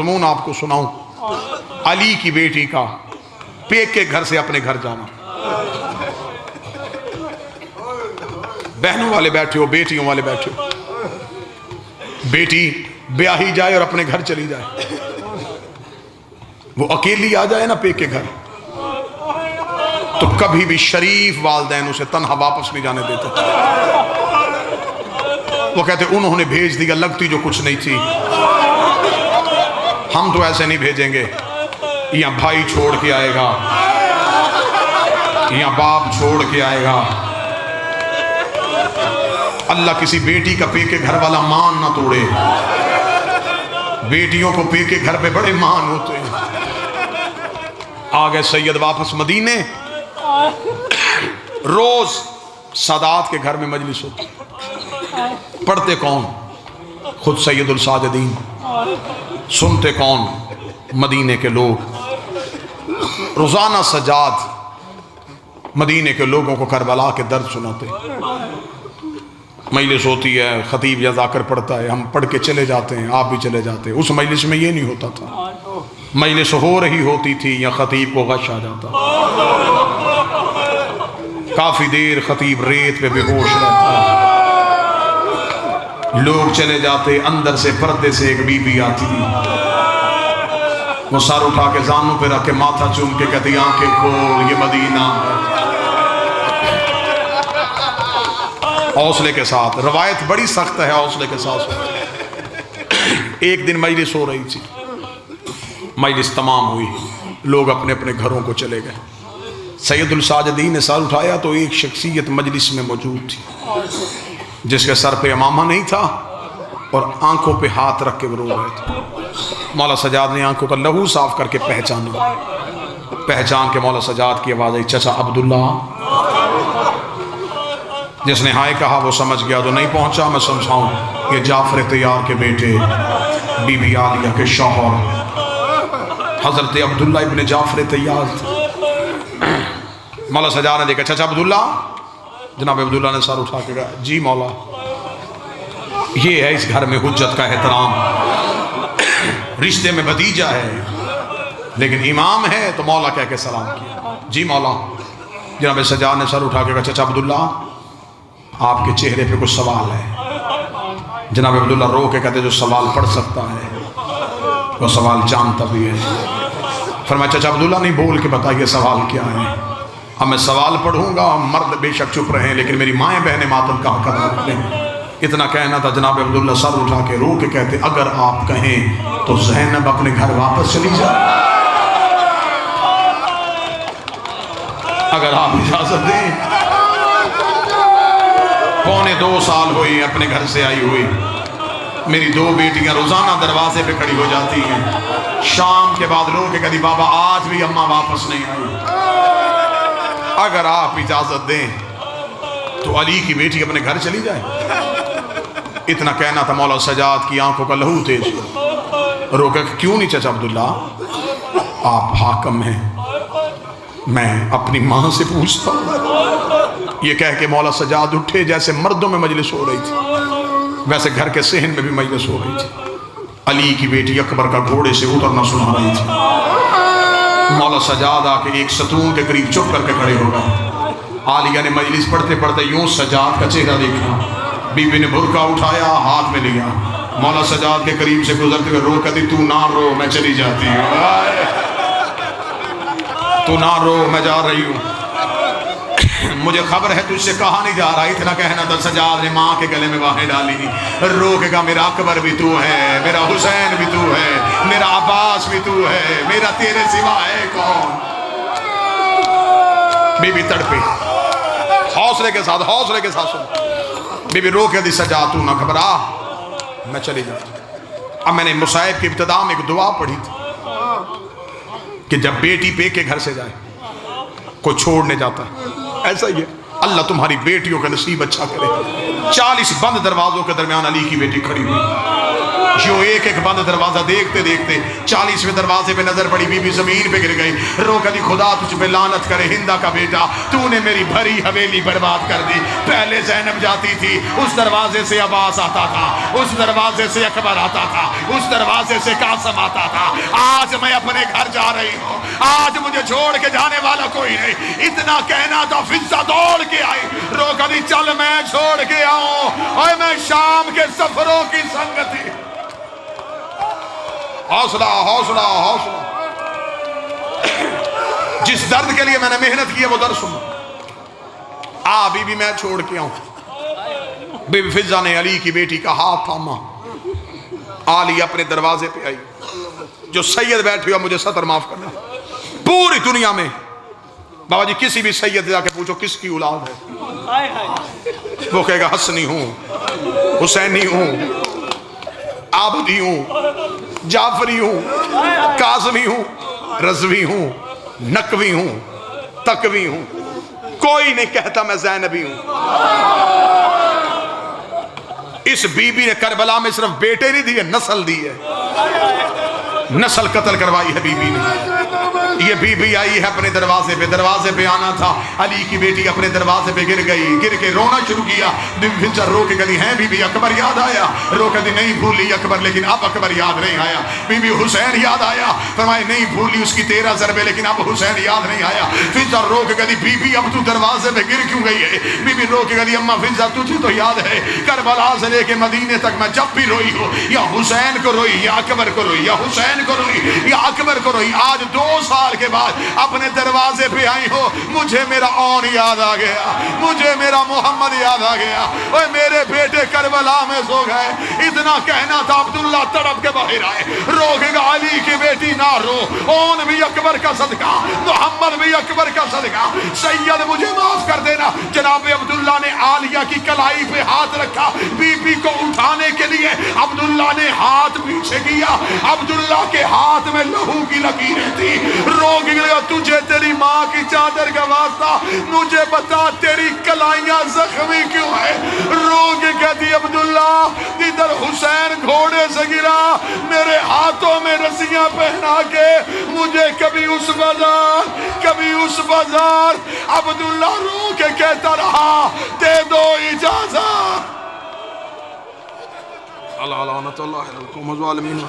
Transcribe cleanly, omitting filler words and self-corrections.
مضمون آپ کو سناؤں علی کی بیٹی کا پیک کے گھر سے اپنے گھر جانا. بہنوں والے بیٹھے ہو، بیٹیوں والے بیٹھے ہو، بیٹی بیاہی جائے اور اپنے گھر چلی جائے، وہ اکیلی آ جائے نا پیک کے گھر، تو کبھی بھی شریف والدین اسے تنہا واپس نہیں جانے دیتے. وہ کہتے انہوں نے بھیج دیا، لگتی جو کچھ نہیں تھی، ہم تو ایسے نہیں بھیجیں گے. یا بھائی چھوڑ کے آئے گا، یا باپ چھوڑ کے آئے گا. اللہ کسی بیٹی کا پیکے گھر والا مان نہ توڑے. بیٹیوں کو پیکے گھر پہ بڑے مان ہوتے ہیں. آگئے سید واپس مدینے. روز سادات کے گھر میں مجلس ہوتی، پڑھتے کون؟ خود سید الساجدین. سنتے کون؟ مدینے کے لوگ. روزانہ سجاد مدینے کے لوگوں کو کربلا کے درد سناتے. مجلس ہوتی ہے، خطیب یا ذاکر پڑھتا ہے، ہم پڑھ کے چلے جاتے ہیں، آپ بھی چلے جاتے ہیں. اس مجلس میں یہ نہیں ہوتا تھا. مجلس ہو رہی ہوتی تھی یا خطیب کو غش آ جاتا، کافی دیر خطیب ریت پہ بے ہوش رہتا. لوگ چلے جاتے، اندر سے پردے سے ایک بی بی آتی، وہ سر اٹھا کے زانوں پہ رکھ کے ماتھا چوم کے کہتی آنکھیں کھول، یہ مدینہ. حوصلے کے ساتھ، روایت بڑی سخت ہے، حوصلے کے ساتھ. ایک دن مجلس ہو رہی تھی، مجلس تمام ہوئی، لوگ اپنے اپنے گھروں کو چلے گئے. سید الساجدین نے سر اٹھایا تو ایک شخصیت مجلس میں موجود تھی جس کے سر پہ امامہ نہیں تھا اور آنکھوں پہ ہاتھ رکھ کے وہ رو رہے تھے. مولا سجاد نے آنکھوں کا لہو صاف کر کے پہچانا. پہچان کے مولا سجاد کی آواز آئی، چچا عبداللہ. جس نے ہائے کہا وہ سمجھ گیا، تو نہیں پہنچا میں سمجھاؤں. یہ جعفر طیار کے بیٹے، بی بی عالیہ کے شوہر حضرت عبداللہ ابن جعفر طیار. مولا سجاد نے دیکھا، چچا عبداللہ. جناب عبداللہ نے سر اٹھا کے کہا، جی مولا. یہ ہے اس گھر میں حجت کا احترام. رشتے میں بھتیجا ہے لیکن امام ہے تو مولا کہہ کے سلام کیا. جی مولا. جناب سجاد نے سر اٹھا کے کہا، چچا عبداللہ آپ کے چہرے پہ کچھ سوال ہے. جناب عبداللہ رو کے کہتے جو سوال پڑھ سکتا ہے وہ سوال جانتا بھی ہے. فرمایا چچا عبداللہ نہیں بول کے بتائیے سوال کیا ہے. اب میں سوال پڑھوں گا، مرد بے شک چپ رہیں لیکن میری مائیں بہنیں ماتم کا حق ادا کریں. اتنا کہنا تھا. جناب عبداللہ سر اٹھا کے رو کے کہتے اگر آپ کہیں تو زینب اپنے گھر واپس چلی جائے. اگر آپ اجازت دیں. 2.25 سال ہوئی اپنے گھر سے آئی ہوئی. میری 2 بیٹیاں روزانہ دروازے پہ کھڑی ہو جاتی ہیں. شام کے بعد رو کے کہتی بابا آج بھی اماں واپس نہیں آئی. اگر آپ اجازت دیں تو علی کی بیٹی اپنے گھر چلی جائے. اتنا کہنا تھا. مولا سجاد کی آنکھوں کا لہو تیز ہوا. رو کہ کیوں نہیں چچا عبداللہ، آپ حاکم ہیں، میں اپنی ماں سے پوچھتا ہوں. یہ کہہ کے مولا سجاد اٹھے. جیسے مردوں میں مجلس ہو رہی تھی ویسے گھر کے صحن میں بھی مجلس ہو رہی تھی. علی کی بیٹی اکبر کا گھوڑے سے اترنا سنا رہی تھی. مولا سجاد آ کے ایک ستون کے قریب چپ کر کے کھڑے ہو گئے. عالیہ نے مجلس پڑھتے پڑھتے یوں سجاد کا چہرہ دیکھا. بی بی نے برقع اٹھایا، ہاتھ میں لیا. مولا سجاد کے قریب سے گزرتے ہوئے رو کہتی تو نہ رو، میں چلی جاتی ہوں. تو نہ رو، میں جا رہی ہوں. مجھے خبر ہے تجھ سے کہا نہیں جا رہا. اتنا کہنا تھا. سجاد نے ماں کے گلے میں باہیں ڈالی. رو کے کہا میرا اکبر بھی تو ہے، میرا حسین بھی تو ہے، میرا عباس بھی تو ہے، میرا تیرے سوا ہے کون. بی بی تڑپی. حوصلے کے ساتھ سن. بی بی رو کے دی سجاد تو نہ گھبرا، میں چلی جاتی. اب میں نے مصائب کی ابتدا میں ایک دعا پڑھی تھی کہ جب بیٹی پے کے گھر سے جائے کوئی چھوڑنے جاتا ہے ایسا ہی ہے. اللہ تمہاری بیٹیوں کا نصیب اچھا کرے. 40 بند دروازوں کے درمیان علی کی بیٹی کھڑی ہوئی. جو ایک ایک بند دروازہ دیکھتے دیکھتے 40ویں دروازے پہ نظر پڑی، بی بی زمین پہ گر گئی، رو کہتی خدا تجھ پہ لعنت کرے ہندا کا بیٹا، تو نے میری بھری حویلی برباد کر دی۔ پہلے زینب جاتی تھی، اس دروازے سے عباس آتا تھا، اس دروازے سے اکبر آتا تھا، اس دروازے سے قاسم آتا تھا۔ آج میں اپنے گھر جا رہی ہوں، آج مجھے چھوڑ کے جانے والا کوئی نہیں۔ اتنا کہنا تھا، فضہ دوڑ کے آئی، رو کہتی چل میں چھوڑ کے آؤں، اور میں شام کے سفروں کی سنگتی۔ حوصلہ حوصلہ حوصلہ، جس درد کے لیے میں نے محنت کی ہے وہ درد سنو۔ بی بی میں چھوڑ کے آؤں۔ بی بی فضہ نے علی کی بیٹی کا ہاتھ تھاما، علی اپنے دروازے پہ آئی، جو سید بیٹھے ہوا مجھے سطر معاف کرنا، پوری دنیا میں بابا جی کسی بھی سید جا کے پوچھو کس کی اولاد ہے، وہ کہے گا حسنی ہوں، حسینی ہوں، عابدی ہوں، جعفری ہوں، کاظمی ہوں، رضوی ہوں، نقوی ہوں، تقوی ہوں، کوئی نہیں کہتا میں زینبی ہوں۔ اس بی بی نے کربلا میں صرف بیٹے نہیں دیے، نسل دی ہے، نسل قتل کروائی ہے بی بی نے۔ یہ بی بی آئی ہے اپنے دروازے پہ آنا تھا، علی کی بیٹی اپنے دروازے پہ گر گئی، گر کے رونا شروع کیا۔ بی بی فضہ رو کے کہتی ہیں بی بی اکبر یاد آیا، رو کہتی نہیں بھولی اکبر، لیکن اب اکبر یاد نہیں آیا۔ بی بی حسین یاد آیا، فرمائے نہیں بھولی اس کی 13 ضربے، لیکن اب حسین یاد نہیں آیا۔ فضہ رو کے کہتی بی بی اب تو دروازے پہ گر کیوں گئی ہے؟ بی بی رو کے کہتی اماں فضہ تجھے تو یاد ہے کربلا سے لے کے مدینے تک میں جب بھی روئی ہوں، یا حسین کو روئی، یا اکبر کو روئی، یا حسین کو روئی، یا اکبر کو روئی۔ آج 2 سال کے بعد اپنے دروازے پہ آئی ہو، مجھے میرا اون یاد آ گیا، مجھے میرا محمد یاد آ گیا، اوے میرے بیٹے کربلا میں سو گئے۔ اتنا کہنا تھا، عبداللہ تڑپ کے باہر آئے، رو کے گا علی کی بیٹی نہ رو، اون بھی اکبر کا صدقہ، محمد بھی اکبر کا صدقہ، سید مجھے معاف کر دینا۔ جناب عبداللہ نے عالیہ کی کلائی پہ ہاتھ رکھا، بی بی کو اٹھانے کے لیے عبداللہ نے ہاتھ پیچھے کیا، عبداللہ کے ہاتھ میں لہو کی لکیریں تھی۔ رو کے گا تجھے تیری ماں کی چادر کا واسطہ، مجھے بتا تیری کلائیاں زخمی کیوں ہے؟ رو کے کہتی عبداللہ ادھر حسین گھوڑے سے گرا، میرے ہاتھوں میں رسیاں پہنا کے مجھے کبھی اس بازار کبھی اس بازار۔ عبداللہ رو کے کہتا رہا دے دو اجازت۔ اللہ لعنت اللہ علیکم الظالمین۔